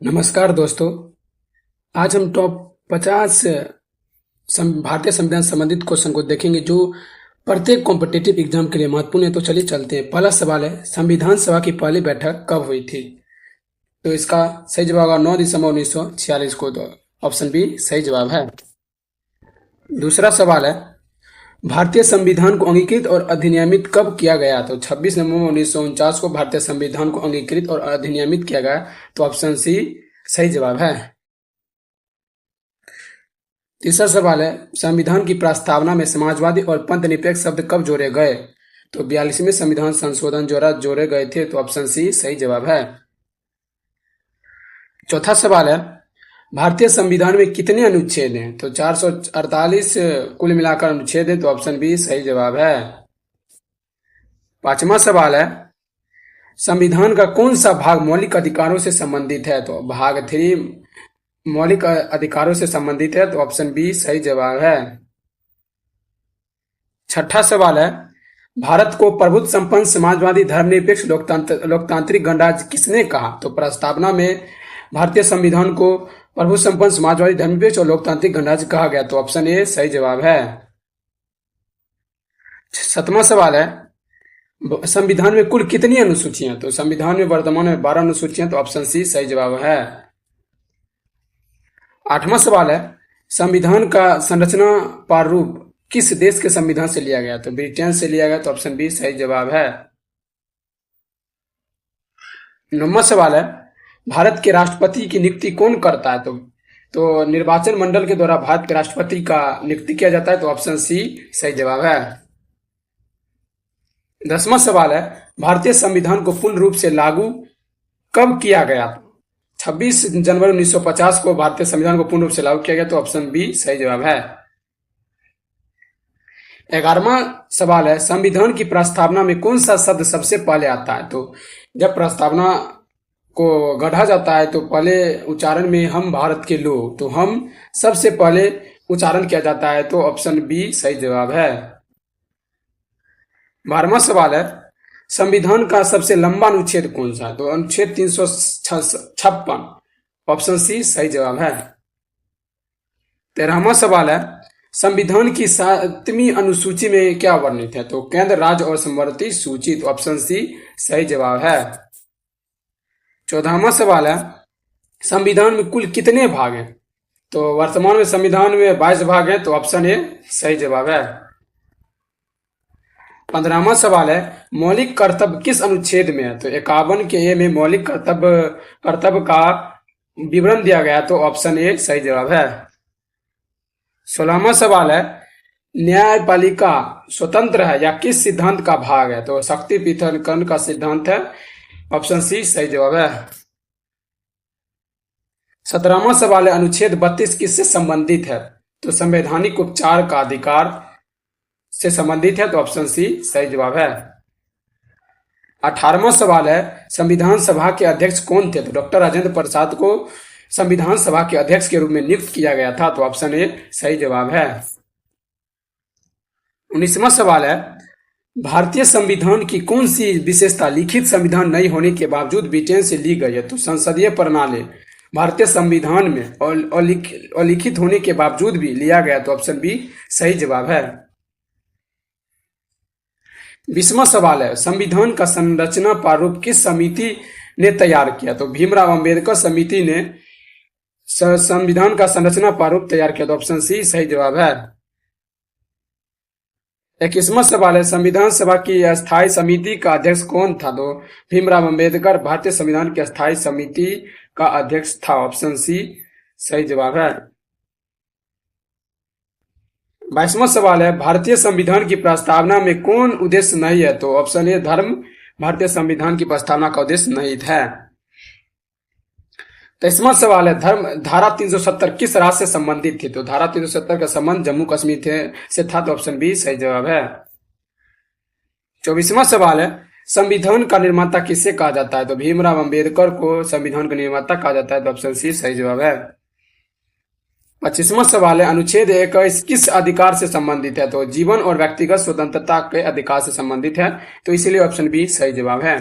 नमस्कार दोस्तों। आज हम टॉप 50 भारतीय संविधान से संबंधित क्वेश्चन को देखेंगे जो प्रत्येक कॉम्पिटिटिव एग्जाम के लिए महत्वपूर्ण है। तो चलिए चलते हैं। पहला सवाल है, संविधान सभा की पहली बैठक कब हुई थी? तो इसका सही जवाब होगा 9 दिसंबर 1946 को। तो ऑप्शन बी सही जवाब है। दूसरा सवाल है, भारतीय संविधान को अंगीकृत और अधिनियमित कब किया गया? तो 26 नवंबर 1949 को भारतीय संविधान को अंगीकृत और अधिनियमित किया गया। तो ऑप्शन सी सही जवाब है। तीसरा सवाल है, संविधान की प्रस्तावना में समाजवादी और पंथ निरपेक्ष शब्द कब जोड़े गए? तो 42वें संविधान संशोधन द्वारा जोड़े गए थे। तो ऑप्शन सी सही जवाब है। चौथा सवाल है, भारतीय संविधान में कितने अनुच्छेद हैं? तो 448 कुल मिलाकर अनुच्छेद है। तो ऑप्शन बी सही जवाब है। पांचवा सवाल है, संविधान का कौन सा भाग मौलिक अधिकारों से संबंधित है? तो भाग 3 मौलिक अधिकारों से संबंधित है। तो ऑप्शन बी सही जवाब है। छठा सवाल है, भारत को प्रभुत्व संपन्न समाजवादी धर्मनिरपेक्ष लोकतांत्रिक गणराज्य किसने कहा? तो प्रस्तावना में भारतीय संविधान को प्रभुत्व संपन्न समाजवादी धर्मनिरपेक्ष और लोकतांत्रिक गणराज्य कहा गया। तो ऑप्शन ए सही जवाब है। सातवां सवाल है, संविधान में कुल कितनी अनुसूचियां? तो संविधान में वर्तमान में 12 अनुसूचियां। तो ऑप्शन सी सही जवाब है। आठवां सवाल है, संविधान का संरचना प्रारूप किस देश के संविधान से लिया गया? तो ब्रिटेन से लिया गया। तो ऑप्शन बी सही जवाब है। नौवां सवाल है, भारत के राष्ट्रपति की नियुक्ति कौन करता है? तो निर्वाचन मंडल के द्वारा भारत के राष्ट्रपति का नियुक्ति किया जाता है। तो ऑप्शन सी सही जवाब है। 10वां सवाल है, भारतीय संविधान को पूर्ण रूप से लागू कब किया गया? 26 जनवरी 1950 को भारतीय संविधान को पूर्ण रूप से लागू किया गया। तो ऑप्शन बी सही जवाब है। 11वां सवाल है, संविधान की प्रस्तावना में कौन सा शब्द सबसे पहले आता है? तो जब प्रस्तावना को गढ़ा जाता है तो पहले उच्चारण में हम भारत के लोग, तो हम सबसे पहले उच्चारण किया जाता है। तो ऑप्शन बी सही जवाब है। 12वां सवाल है, संविधान का सबसे लंबा अनुच्छेद कौन सा है? तो अनुच्छेद 356। ऑप्शन सी सही जवाब है। 13वां सवाल है, संविधान की 7वीं अनुसूची में क्या वर्णित है? तो केंद्र, राज्य और समवर्ती सूची। तो ऑप्शन सी सही जवाब है। 14वां सवाल है, संविधान में कुल कितने भाग हैं? तो वर्तमान में संविधान में 22 भाग हैं। तो ऑप्शन ए सही जवाब है। 15वां सवाल है, मौलिक कर्तव्य किस अनुच्छेद में है? तो 51 के ए में मौलिक कर्तव्य का विवरण दिया गया। तो ऑप्शन ए सही जवाब है। 16वां सवाल है, न्यायपालिका स्वतंत्र है या किस सिद्धांत का भाग है? तो शक्ति पृथक्करण का सिद्धांत है। ऑप्शन सी सही जवाब है। 17वां सवाल है, अनुच्छेद 32 किससे संबंधित है? तो संवैधानिक उपचार का अधिकार से संबंधित है। तो ऑप्शन सी सही जवाब है। 18वां सवाल है, संविधान सभा के अध्यक्ष कौन थे? तो डॉक्टर राजेंद्र प्रसाद को संविधान सभा के अध्यक्ष के रूप में नियुक्त किया गया था। तो ऑप्शन ए सही जवाब है। 19वां सवाल है, भारतीय संविधान की कौन सी विशेषता लिखित संविधान नहीं होने के बावजूद ब्रिटेन से ली गई है? तो संसदीय प्रणाली भारतीय संविधान में अलिखित होने के बावजूद भी लिया गया। तो ऑप्शन बी सही जवाब है। 20वां सवाल है, संविधान का संरचना प्रारूप किस समिति ने तैयार किया? तो भीमराव अंबेडकर समिति ने संविधान का संरचना प्रारूप तैयार किया। तो ऑप्शन सी सही जवाब है। 21वां सवाल है, संविधान सभा की अस्थायी समिति का अध्यक्ष कौन था? तो भीमराव अंबेडकर भारतीय संविधान की अस्थायी समिति का अध्यक्ष था। ऑप्शन सी सही जवाब है। 22वां सवाल है, भारतीय संविधान की प्रस्तावना में कौन उद्देश्य नहीं है? तो ऑप्शन ए धर्म भारतीय संविधान की प्रस्तावना का उद्देश्य नहीं है। 23वां सवाल है, धारा 370 किस राज्य से संबंधित थी? तो धारा 370 का संबंध जम्मू कश्मीर से था। तो ऑप्शन बी सही जवाब है। 24वां सवाल है, संविधान का निर्माता किसे कहा जाता है? तो भीमराव अंबेडकर को संविधान का निर्माता कहा जाता है। तो ऑप्शन सी सही जवाब है। 25वां सवाल है, अनुच्छेद 21 किस अधिकार से संबंधित है? तो जीवन और व्यक्तिगत स्वतंत्रता के अधिकार से संबंधित है। तो इसीलिए ऑप्शन बी सही जवाब है।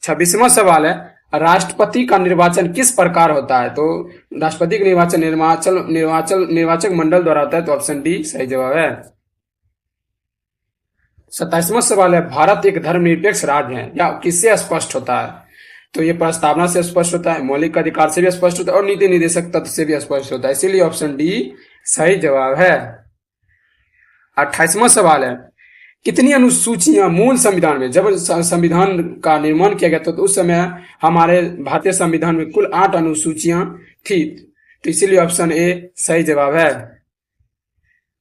26वां सवाल है, राष्ट्रपति का निर्वाचन किस प्रकार होता है? तो राष्ट्रपति का निर्वाचन निर्वाचक मंडल द्वारा होता है। तो ऑप्शन डी सही जवाब है। 27वां सवाल है, भारत एक धर्मनिरपेक्ष राज्य है या किससे स्पष्ट होता है? तो ये प्रस्तावना से स्पष्ट होता है, मौलिक अधिकार से भी स्पष्ट होता है और नीति निर्देशक तत्व से भी स्पष्ट होता है, इसीलिए ऑप्शन डी सही जवाब है। 28वां सवाल है, कितनी अनुसूचियां मूल संविधान में, जब संविधान का निर्माण किया गया तो उस समय हमारे भारतीय संविधान में कुल 8 अनुसूचियां थी, तो इसीलिए ऑप्शन ए सही जवाब है।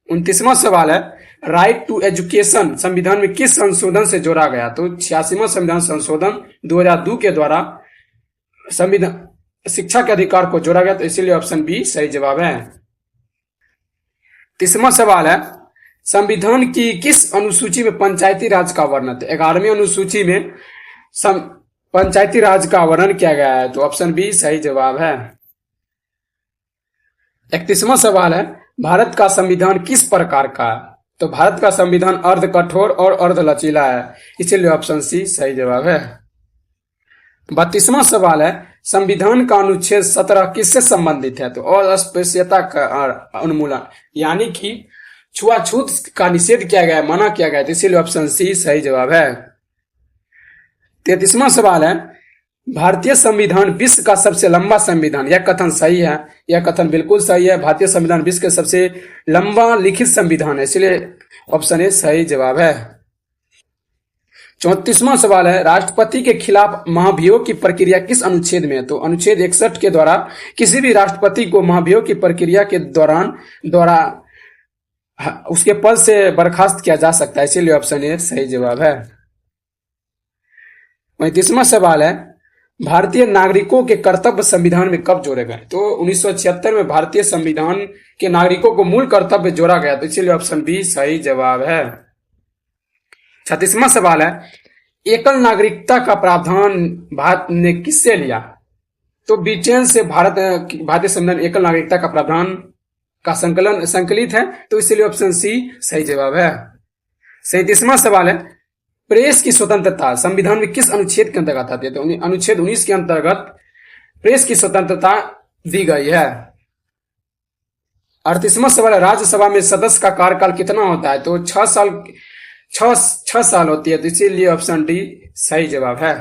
29वां सवाल है, राइट टू एजुकेशन संविधान में किस संशोधन से जोड़ा गया? तो 86वां संविधान संशोधन 2002 के द्वारा संविधान शिक्षा के अधिकार को जोड़ा गया, तो इसीलिए ऑप्शन बी सही जवाब है। 30वां सवाल है, संविधान की किस अनुसूची में पंचायती राज का वर्णन? 11वीं अनुसूची में पंचायती राज का वर्णन किया गया है, तो ऑप्शन बी सही जवाब है। 31वां सवाल है, भारत का संविधान किस प्रकार का है? तो भारत का संविधान अर्ध कठोर और अर्ध लचीला है, इसीलिए ऑप्शन सी सही जवाब है। 32वां सवाल है, संविधान का अनुच्छेद 17 किससे संबंधित है? तो अस्पृश्यता का उन्मूलन, यानी कि छुआछूत का निषेध किया गया है, मना किया गया है, तो इसीलिए ऑप्शन सी सही जवाब है। 33वां सवाल है, भारतीय संविधान विश्व का सबसे लंबा संविधान, यह कथन सही है? यह कथन बिल्कुल सही है, भारतीय संविधान विश्व के सबसे लंबा लिखित संविधान है, इसलिए ऑप्शन ए सही जवाब है। 34वां सवाल है, राष्ट्रपति के खिलाफ महाभियोग की प्रक्रिया किस अनुच्छेद में है? तो अनुच्छेद 61 के द्वारा किसी भी राष्ट्रपति को महाभियोग की प्रक्रिया के द्वारा उसके पद से बर्खास्त किया जा सकता है, इसीलिए ऑप्शन ए सही जवाब है। 35वां सवाल है, भारतीय नागरिकों के कर्तव्य संविधान में कब जोड़े गए? तो 1976 में भारतीय संविधान के नागरिकों को मूल कर्तव्य जोड़ा गया, तो इसीलिए ऑप्शन बी सही जवाब है। 36वां सवाल है, एकल नागरिकता का प्रावधान भारत ने किससे लिया? तो ब्रिटेन से भारतीय संविधान एकल नागरिकता का प्रावधान का संकलित है, तो इसीलिए ऑप्शन सी सही जवाब है। 37वां सवाल है, प्रेस की स्वतंत्रता संविधान में किस अनुच्छेद के अंतर्गत आती है? तो अनुच्छेद 19 के अंतर्गत प्रेस की स्वतंत्रता दी गई है। 38वां सवाल है, राज्यसभा में सदस्य का कार्यकाल कितना होता है? तो 6 साल होती है, तो इसीलिए ऑप्शन डी सही जवाब है।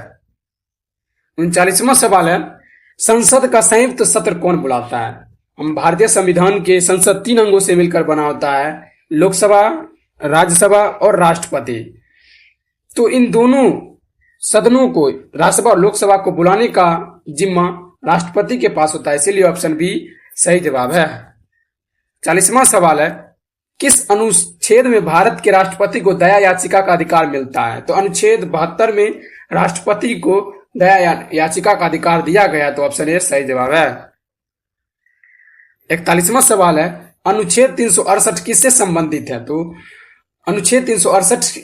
39वां सवाल है, संसद का संयुक्त सत्र कौन बुलाता है? हम भारतीय संविधान के संसद 3 अंगों से मिलकर बना होता है, लोकसभा, राज्यसभा और राष्ट्रपति। तो इन दोनों सदनों को, राज्यसभा और लोकसभा को बुलाने का जिम्मा राष्ट्रपति के पास होता है, इसीलिए ऑप्शन बी सही जवाब है। 40वां सवाल है, किस अनुच्छेद में भारत के राष्ट्रपति को दया याचिका का अधिकार मिलता है? तो अनुच्छेद 72 में राष्ट्रपति को दया याचिका का अधिकार दिया गया, तो ऑप्शन ए सही जवाब है। 41वां सवाल है, अनुच्छेद 368 किससे संबंधित है? तो अनुच्छेद 368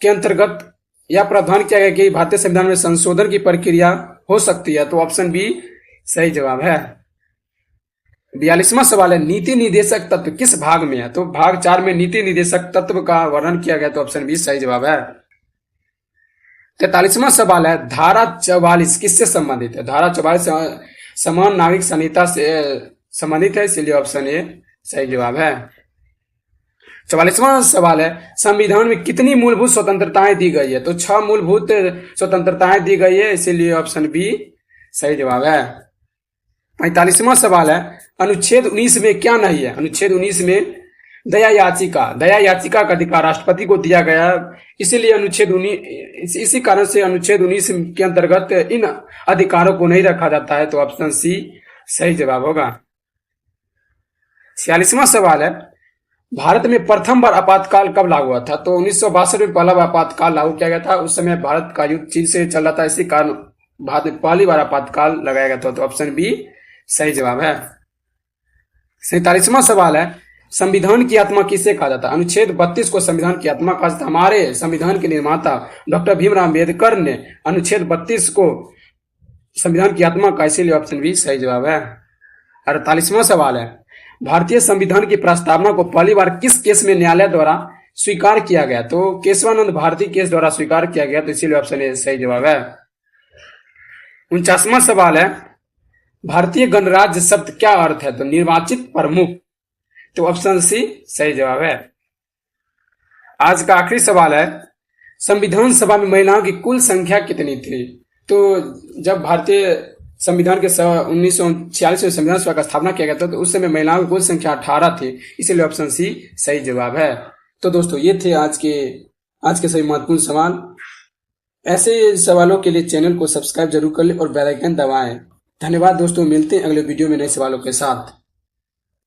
के अंतर्गत यह प्रावधान किया गया कि भारतीय संविधान में संशोधन की प्रक्रिया हो सकती है, तो ऑप्शन बी सही जवाब है। 42वां सवाल है, नीति निर्देशक तत्व किस भाग में है? तो भाग 4 में नीति निर्देशक तत्व का वर्णन किया गया, तो ऑप्शन बी सही जवाब है। 43वां सवाल है, धारा 44 किससे संबंधित है? धारा 44 समान नागरिक संहिता से संबंधित है, इसलिए ऑप्शन ए सही जवाब है। 44वां सवाल है, संविधान में कितनी मूलभूत स्वतंत्रताएं दी गई है? तो 6 मूलभूत स्वतंत्रताएं दी गई है, इसीलिए ऑप्शन बी सही जवाब है। 45वां सवाल है, अनुच्छेद 19 में क्या नहीं है? अनुच्छेद 19 में दया याचिका का अधिकार राष्ट्रपति को दिया गया, इसीलिए इसी कारण से अनुच्छेद 19 के अंतर्गत इन अधिकारों को नहीं रखा जाता है, तो ऑप्शन सी सही जवाब होगा। 46वां सवाल है, भारत में प्रथम बार आपातकाल कब लागू हुआ था? तो 1962 में पहला बार आपातकाल लागू किया गया था, उस समय भारत का युद्ध चीन से चल रहा था, इसी कारण भारत में पहली बार आपातकाल लगाया गया था, तो ऑप्शन बी सही जवाब है। 47वां सवाल है, संविधान की आत्मा किसे कहा जाता है? अनुच्छेद 32 को संविधान की आत्मा कहा जाता है। हमारे संविधान के निर्माता डॉक्टर भीमराव अम्बेडकर ने अनुच्छेद 32 को संविधान की आत्मा का, इसीलिए ऑप्शन बी सही जवाब है। 48वां सवाल है, भारतीय संविधान की प्रस्तावना को पहली बार किस केस में न्यायालय द्वारा स्वीकार किया गया? तो केशवानंद भारती केस द्वारा स्वीकार किया गया, तो इसीलिए ऑप्शन ए सही जवाब है। 49वां सवाल है, भारतीय गणराज्य शब्द क्या अर्थ है? तो निर्वाचित प्रमुख। तो ऑप्शन सी सही जवाब है। आज का आखिरी सवाल है, संविधान सभा में महिलाओं की कुल संख्या कितनी थी? तो जब भारतीय संविधान के 1946 में संविधान सभा का स्थापना किया गया था, तो उस समय महिलाओं की कुल संख्या 18 थी, इसलिए ऑप्शन सी सही जवाब है। तो दोस्तों ये थे आज के सभी महत्वपूर्ण सवाल। ऐसे सवालों के लिए चैनल को सब्सक्राइब जरूर कर लें और बेल आइकन दबाएं। धन्यवाद दोस्तों, मिलते हैं अगले वीडियो में नए सवालों के साथ।